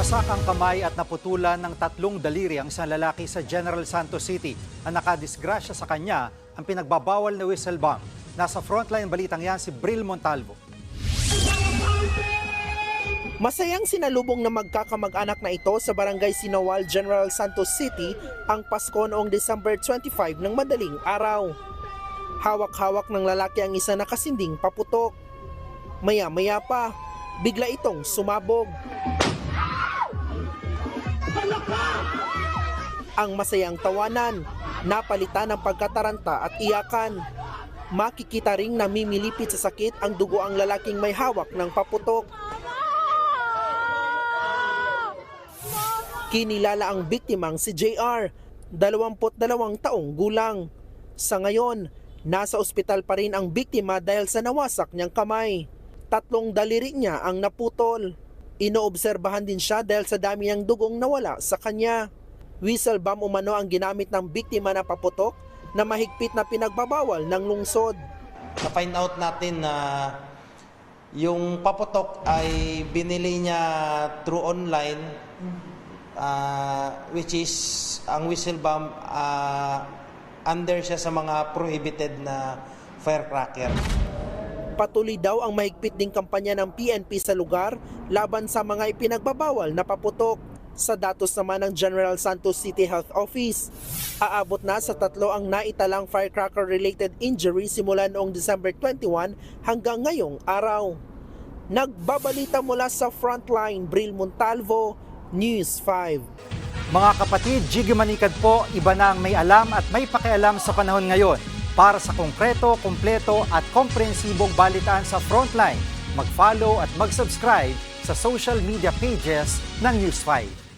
Nawasak ang kamay at naputulan ng 3 daliri ang isang lalaki sa General Santos City. Ang nakadisgrasya sa kanya ang pinagbabawal na whistle bomb. Nasa frontline balitang yan si Bril Montalvo. Masayang sinalubong na magkakamag-anak na ito sa Barangay Sinawal, General Santos City ang Pasko noong December 25 ng madaling araw. Hawak-hawak ng lalaki ang isa na kasinding paputok. Maya-maya pa, bigla itong sumabog. Ang masayang tawanan, napalitan ng pagkataranta at iyakan. Makikita ring namimilipit sa sakit ang dugo ang lalaking may hawak ng paputok. Kinilala ang biktimang si JR, 22 taong gulang. Sa ngayon, nasa ospital pa rin ang biktima dahil sa nawasak niyang kamay. 3 daliri niya ang naputol. Inoobserbahan din siya dahil sa dami ng dugong nawala sa kanya. Whistle bomb umano ang ginamit ng biktima na paputok na mahigpit na pinagbabawal ng lungsod. Na-find out natin na yung paputok ay binili niya through online, which is ang whistle bomb under siya sa mga prohibited na firecracker. Patuloy daw ang mahigpit ding kampanya ng PNP sa lugar laban sa mga ipinagbabawal na paputok. Sa datos naman ng General Santos City Health Office, aabot na sa 3 ang naitalang firecracker-related injury simula noong December 21 hanggang ngayong araw. Nagbabalita mula sa Frontline, Bril Montalvo, News 5. Mga kapatid, Jiggy Manikad po, iba na ang may alam at may pakialam sa panahon ngayon. Para sa konkreto, kumpleto at komprehensibong balitaan sa Frontline, mag-follow at mag-subscribe sa social media pages ng News 5.